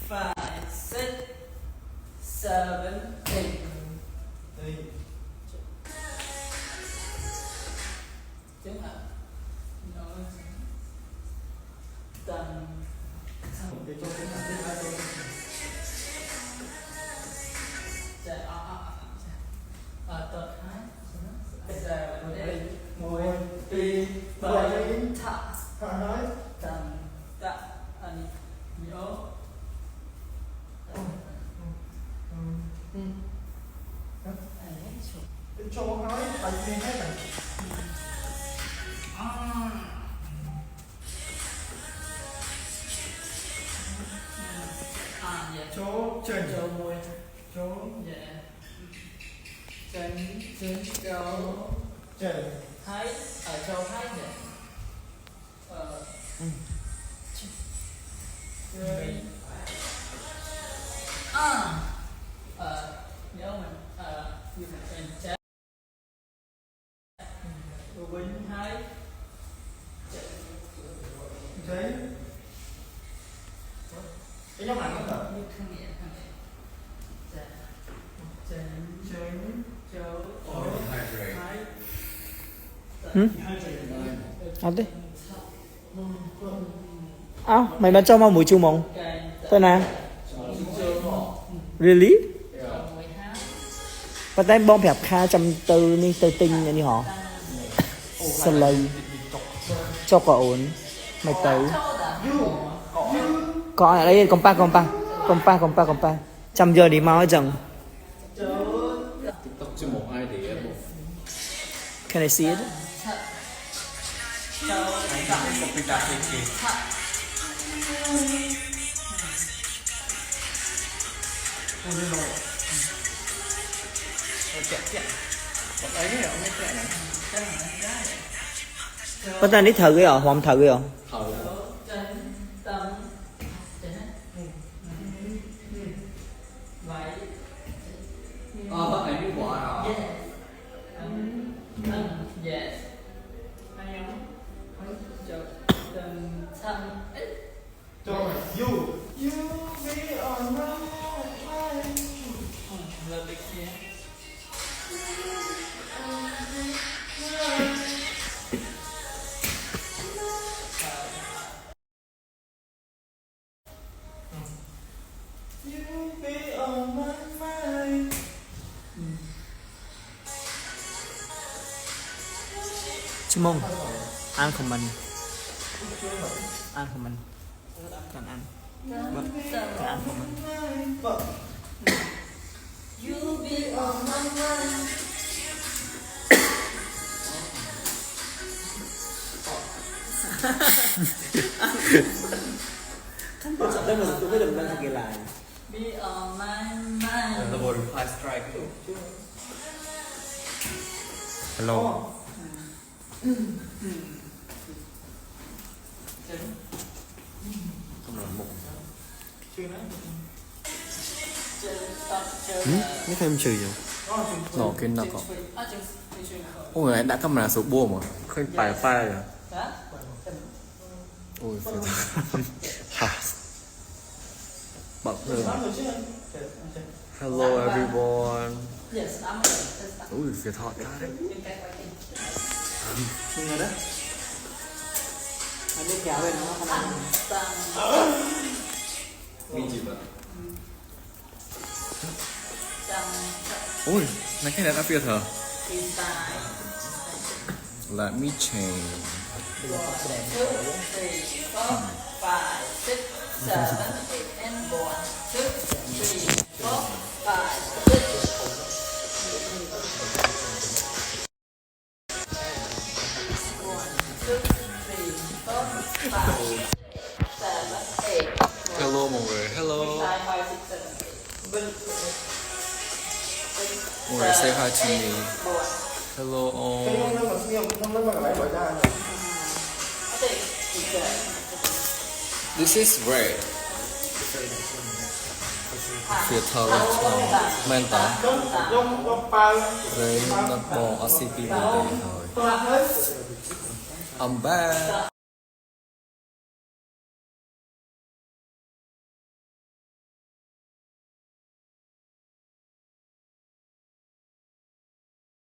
five, six, seven, eight. Chứ hả? Nó tầm tật hai giờ ngồi đi bảy thả tầm tạ anh nhớ cho nói bài nghe hết rồi chỗ chân chỗ môi chỗ dạ chân chân chỗ chân thấy ở chỗ thấy dạ rồi nhớ mình như mình chết Quỳnh thấy thấy cái nhóm ảnh đó như thằng nhẹ dạ chân chân chỗ Ăn đi. Mày bán cho mau mũi chua mông. Tên nào? Really? Và tay bom phẹp kha trăm tư ni tư tinh như họ. Sân lây. Cho quả ổn. Mày tới. Có ở đây compa. Trăm giờ đi mau chẳng. TikTok chứ một ai để một Can I see it? copy that kì Bắt tay đi thử cái rồi, không thử cái rồi. anh đi quả à yes hay không từng thân cho you be on my mind là được kia you be on my mind Chứ mông. Ăn không mình. Ăn không mình. Cần ăn. Vâng. Cần ăn không mình. you be on my mind Đây mà tôi mới đừng lên thật lại. be on my mind là bộ reply strike hello không là một Mấy thêm trừ rồi. nó cái nào có ôi anh đã camera số bùa mà khơi bài file rồi ôi bật lên hello everyone yes I'm ui phía thọ cái đấy Nghe đó. Anh đi kéo lên nó không ăn. mi gì vậy ui này cái này đã phía thờ let me change 2, 3, 4, 5, 6, 7, 8, and 1, 2, 3, 4, 5, 6, 7, 8. hello mọi người hello mọi người say hi to me hello all this is red phía thờ là men tả với nó bỏ RCP vấn đề rồi I'm back